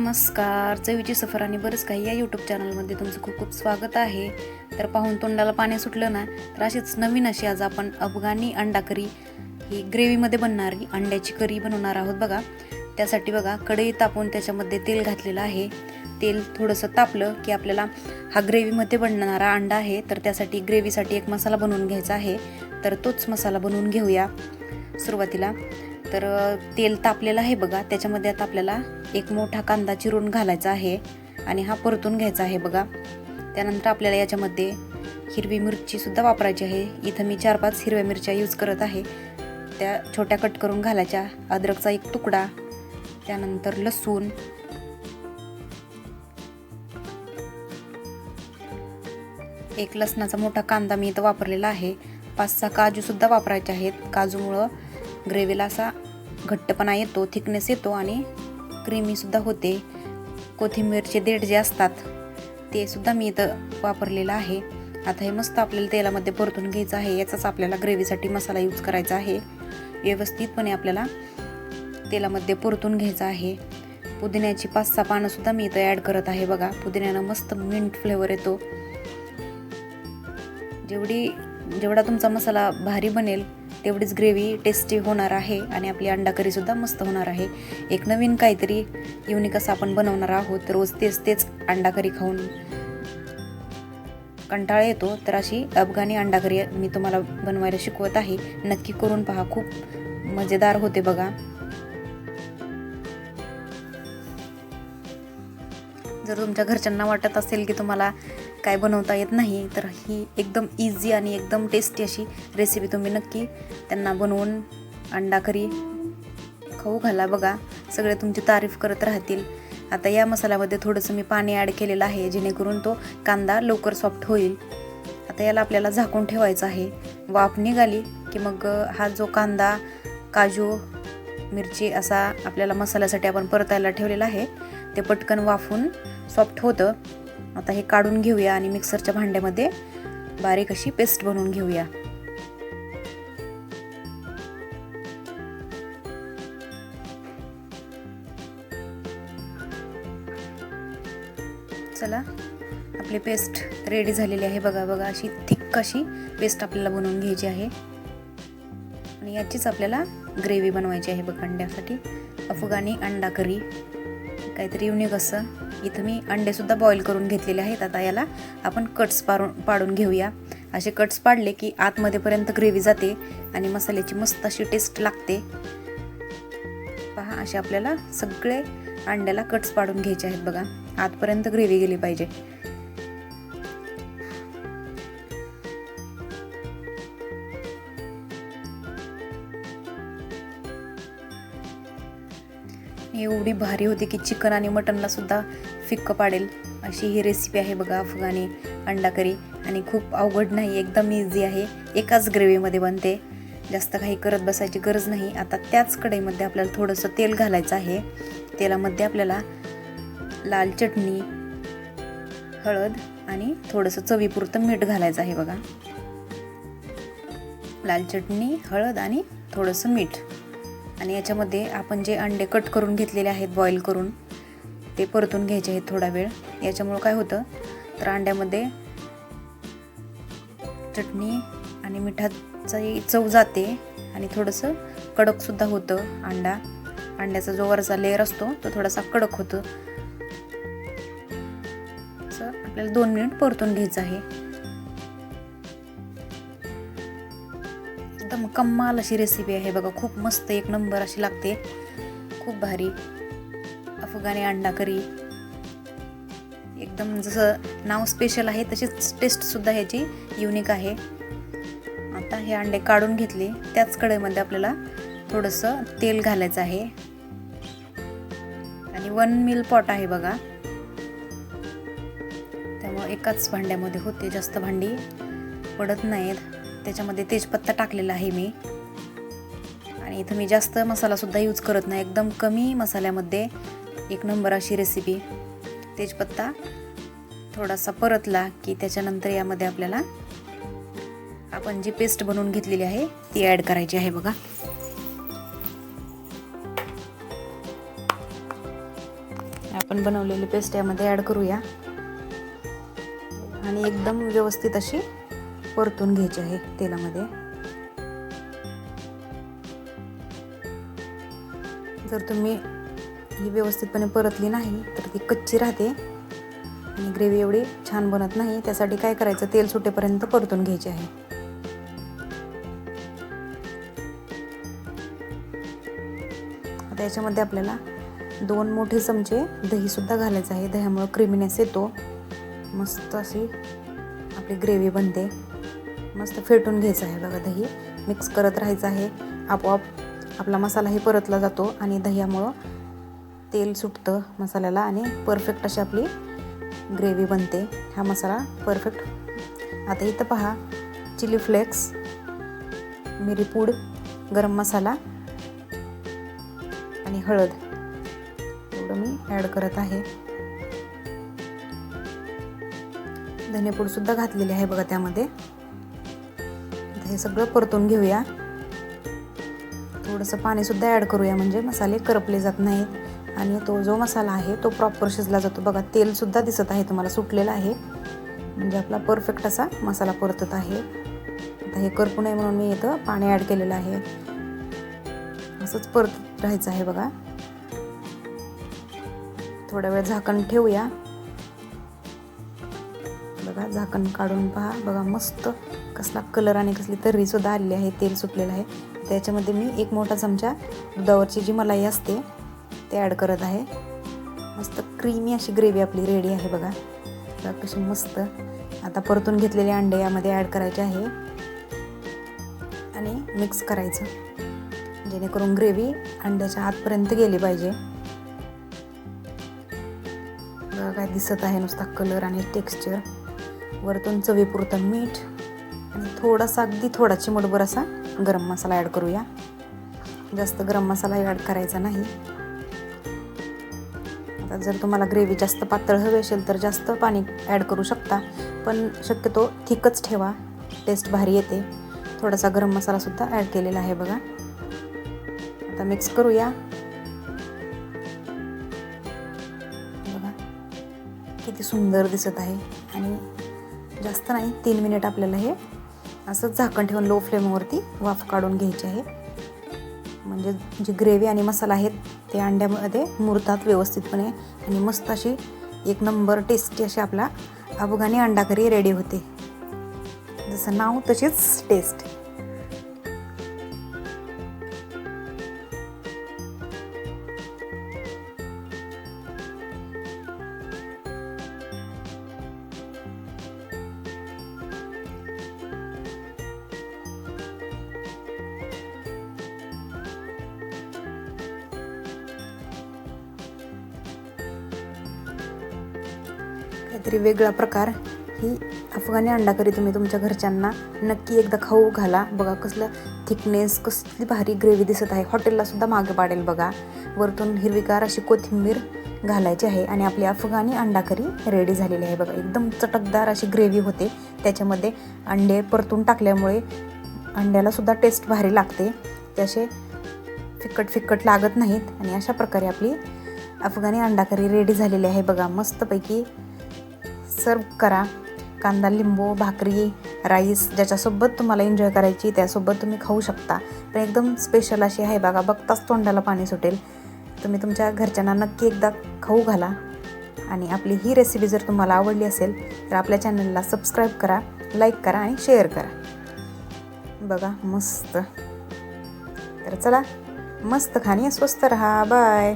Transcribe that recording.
नमस्कार. चवीची सफर आणि बरंच काही या यूट्यूब चॅनलमध्ये तुमचं खूप खूप स्वागत आहे. तर पाहून तोंडाला पाणी सुटलं ना, तर अशीच नवीन अशी आज आपण अफगाणी अंडा करी ही ग्रेव्हीमध्ये बनणारी अंड्याची करी बनवणार आहोत बघा. त्यासाठी बघा कढई तापवून त्याच्यामध्ये तेल घातलेलं आहे. तेल थोडंसं तापलं की आपल्याला हा ग्रेव्हीमध्ये बनणारा अंडा आहे, तर त्यासाठी ग्रेव्हीसाठी एक मसाला बनवून घ्यायचा आहे. तर तोच मसाला बनवून घेऊया सुरुवातीला. तर तेल तापलेलं आहे बघा. त्याच्यामध्ये आता आपल्याला एक मोठा कांदा चिरून घालायचा आहे आणि हा परतून घ्यायचा आहे बघा. त्यानंतर आपल्याला याच्यामध्ये हिरवी मिरची सुद्धा वापरायची आहे. इथं मी 4-5 हिरव्या मिरच्या यूज करत आहे. त्या छोट्या कट करून घालायच्या. अद्रकचा एक तुकडा, त्यानंतर लसूण, एक लसणाचा मोठा कांदा मी इथं वापरलेला आहे. 5-6 काजू सुद्धा वापरायचे आहेत. काजूमुळं ग्रेव्हीला असा घट्टपणा येतो, थिकनेस येतो आणि क्रीमी सुद्धा होते. कोथिंबीरचे देठ जे असतात ते सुद्धा मी इथं वापरलेलं आहे. आता हे मस्त आपल्याला तेलामध्ये परतून घ्यायचं आहे. याचाच आपल्याला ग्रेव्हीसाठी मसाला यूज करायचा आहे. व्यवस्थितपणे आपल्याला तेलामध्ये परतून घ्यायचं आहे. पुदिन्याची 5-6 पानं सुद्धा मी इथं ॲड करत आहे बघा. पुदिन्यानं मस्त मिंट फ्लेवर येतो. जेवढा तुमचा मसाला भारी बनेल तेवढीच ग्रेव्ही टेस्टी होणार आहे आणि आपली अंडा करी सुद्धा मस्त होणार आहे. एक नवीन काहीतरी युनिक असं आपण बनवणार आहोत. रोज तेच अंडा करी खाऊन कंटाळा येतो, तर अशी अफगाणी अंडा करी मी तुम्हाला बनवायला शिकवत आहे. नक्की करून पहा, खूप मजेदार होते बघा. जर तुमच्या घरच्यांना वाटत असेल की तुम्हाला काय बनवता येत नाही, तर ही एकदम इझी आणि एकदम टेस्टी अशी रेसिपी तुम्ही नक्की त्यांना बनवून अंडा करी खाऊ घाला बघा. सगळे तुमची तारीफ करत राहतील. आता या मसाल्यामध्ये थोडंसं मी पाणी ॲड केलेलं आहे, जेणेकरून तो कांदा लवकर सॉफ्ट होईल. आता याला आपल्याला झाकून ठेवायचं आहे. वाफ निघाली की मग हा जो कांदा, काजू, मिरची असा आपल्याला मसाल्यासाठी आपण परतायला ठेवलेला आहे, ते पटकन वाफून सॉफ्ट होतं. आता हे काढून घेऊया आणि मिक्सरच्या भांड्यामध्ये बारीक अशी पेस्ट बनवून घेऊया. चला, आपली पेस्ट रेडी झालेली आहे बघा. अशी थिक अशी पेस्ट आपल्याला बनवून घ्यायची आहे आणि याचीच आपल्याला ग्रेव्ही बनवायची आहे बघा अंड्यासाठी. अफगाणी अंडा करी काहीतरी युनिक असं. इथं मी अंडे सुद्धा बॉईल करून घेतलेले आहेत. आता याला आपण कट्स पाडून घेऊया. असे कट्स पाडले की आतमध्येपर्यंत ग्रेव्ही जाते आणि मसाल्याची मस्त अशी टेस्ट लागते. पहा, असे आपल्याला सगळे अंड्याला कट्स पाडून घ्यायचे आहेत बघा. आतपर्यंत ग्रेव्ही गेली पाहिजे. एवढी भारी होती की चिकन आणि मटनला सुद्धा फिक्क पाडेल अशी ही रेसिपी आहे बघा अफगाणी अंडा करी. आणि खूप अवघड नाही, एकदम इझी आहे. एकाच ग्रेव्हीमध्ये बनते, जास्त काही करत बसायची गरज नाही. आता त्याच कढईमध्ये आपल्याला थोडंसं तेल घालायचं आहे. तेलामध्ये आपल्याला लाल चटणी, हळद आणि थोडंसं चवीपुरतं मीठ घालायचं आहे बघा. लाल चटणी, हळद आणि थोडंसं मीठ. आणि याच्यामध्ये आपण जे अंडे कट करून घेतलेले आहेत बॉईल करून, ते परतून घ्यायचे आहेत थोडा वेळ. याच्यामुळं काय होतं, तर अंड्यामध्ये चटणी आणि मिठाची चव जाते आणि थोडंसं कडकसुद्धा होतं अंडा. अंड्याचा जो वरचा लेअर असतो तो थोडासा कडक होतो. असं आपल्याला 2 मिनिट परतून घ्यायचं आहे. एकदम कमाल अशी रेसिपी आहे बघा. खूप मस्त, एक नंबर अशी लागते. खूप भारी अफगाणी अंडा करी. एकदम जसं नाव स्पेशल आहे तशीच टेस्ट सुद्धा ह्याची युनिक आहे. आता हे अंडे काढून घेतले. त्याच कढईमध्ये आपल्याला थोडंसं तेल घालायचं आहे आणि 1 मिल पॉट आहे बघा. त्यामुळे एकाच भांड्यामध्ये होते, जास्त भांडी पडत नाहीत. त्याच्यामध्ये तेजपत्ता टाकलेला आहे मी. आणि इथं मी जास्त मसाला सुद्धा यूज करत नाही, एकदम कमी मसाल्यामध्ये एक नंबर अशी रेसिपी. तेजपत्ता थोडासा परतला की त्याच्यानंतर यामध्ये आपल्याला आपण जी पेस्ट बनवून घेतलेली आहे ती ॲड करायची आहे बघा. आपण बनवलेली पेस्ट यामध्ये ॲड करूया आणि एकदम व्यवस्थित अशी परतून घ्यायची आहे तेलामध्ये. जर तुम्ही ही व्यवस्थितपणे परतली नाही तर ती कच्ची राहते आणि ग्रेव्ही एवढी छान बनत नाही. त्यासाठी काय करायचं, तेल सुटेपर्यंत परतून घ्यायची आहे. आता याच्यामध्ये आपल्याला 2 मोठे चमचे दही सुद्धा घालायचं आहे. दह्यामुळे क्रीमीनेस येतो, मस्त अशी आपली ग्रेव्ही बनते. मस्त फेटून घ्यायचं आहे बघा. दही मिक्स करत राहायचं आहे. आपोआप आपला मसालाही परतला जातो आणि दह्यामुळं तेल सुटतं मसाल्याला आणि परफेक्ट अशी आपली ग्रेव्ही बनते. हा मसाला परफेक्ट. आता इथं पहा, चिली फ्लेक्स, मिरीपूड, गरम मसाला आणि हळद एवढं मी ॲड करत आहे. धनेपूड सुद्धा घातलेली आहे बघा त्यामध्ये. हे सगळं परतून घेऊया. थोडंसं पाणी सुद्धा ॲड करूया म्हणजे मसाले करपले जात नाहीत आणि तो जो मसाला आहे तो प्रॉपर शिजला जातो. बघा तेल सुद्धा दिसत आहे तुम्हाला सुटलेलं आहे, म्हणजे आपला परफेक्ट असा मसाला परतत आहे. आता हे करपू नये म्हणून मी इथं पाणी ॲड केलेलं आहे. असंच परतत राहायचं आहे बघा. थोडा वेळ झाकण ठेवूया. बघा झाकण काढून पहा. बघा मस्त कसला कलर आणि कसली तर्री सुद्धा आलेली आहे. तेल सुटलेलं आहे. त्याच्यामध्ये मी 1 मोठा चमचा दुधावरची जी मलाई असते ते ॲड करत आहे. मस्त क्रीमी अशी ग्रेव्ही आपली रेडी आहे बघा. बघा कशी मस्त. आता परतून घेतलेले अंडे यामध्ये ॲड करायचे आहे आणि मिक्स करायचं, जेणेकरून ग्रेव्ही अंड्याच्या आतपर्यंत गेली पाहिजे. बघा काय दिसत आहे नुसता कलर आणि टेक्स्चर. वरतून चवीपुरतं मीठ आणि थोडासा, अगदी थोडा चिमूटभर असा गरम मसाला ॲड करूया. जास्त गरम मसाला ॲड करायचा नाही. आता जर तुम्हाला ग्रेव्ही जास्त पातळ हवी असेल तर जास्त पाणी ॲड करू शकता, पण शक्यतो थिकच ठेवा, टेस्ट भारी येते. थोडासा गरम मसाला सुद्धा ॲड केलेला आहे बघा. आता मिक्स करूया. बघा किती सुंदर दिसत आहे. आणि जास्त नाही, 3 मिनिट आपल्याला हे असंच झाकण ठेवून लो फ्लेमवरती वाफ काढून घ्यायची आहे, म्हणजे जी ग्रेव्ही आणि मसाला आहेत ते अंड्यामध्ये मुरतात व्यवस्थितपणे आणि मस्त अशी 1 नंबर टेस्टी अशी आपला अफगाणी अंडा करी रेडी होते. जसं नाव तशीच टेस्ट. काहीतरी वेगळा प्रकार. ही अफगाणी अंडा करी तुम्ही तुमच्या घरच्यांना नक्की एकदा खाऊ घाला. बघा कसलं थिकनेस, कसली भारी ग्रेव्ही दिसत आहे. हॉटेलला सुद्धा मागे पाडेल बघा. वरतून हिरवीगार अशी कोथिंबीर घालायची आहे आणि आपली अफगाणी अंडा करी रेडी झालेली आहे बघा. एकदम चटकदार अशी ग्रेव्ही होते. त्याच्यामध्ये अंडे परतून टाकल्यामुळे अंड्याला सुद्धा टेस्ट भारी लागते. ते असे फिक्कट लागत नाहीत आणि अशा प्रकारे आपली अफगाणी अंडा करी रेडी झालेली आहे बघा. मस्तपैकी सर्व करा. कांदा, लिंबू, भाकरी, राईस ज्याच्यासोबत तुम्हाला एन्जॉय करायची त्यासोबत तुम्ही खाऊ शकता. पण एकदम स्पेशल अशी आहे बघा. बघताच तोंडाला पाणी सुटेल. तुम्ही तुमच्या घरच्यांना नक्की एकदा खाऊ घाला. आणि आपली ही रेसिपी जर तुम्हाला आवडली असेल तर आपल्या चॅनलला सबस्क्राईब करा, लाईक करा आणि शेअर करा. बघा मस्त. तर चला, मस्त खा आणि स्वस्त राहा. बाय.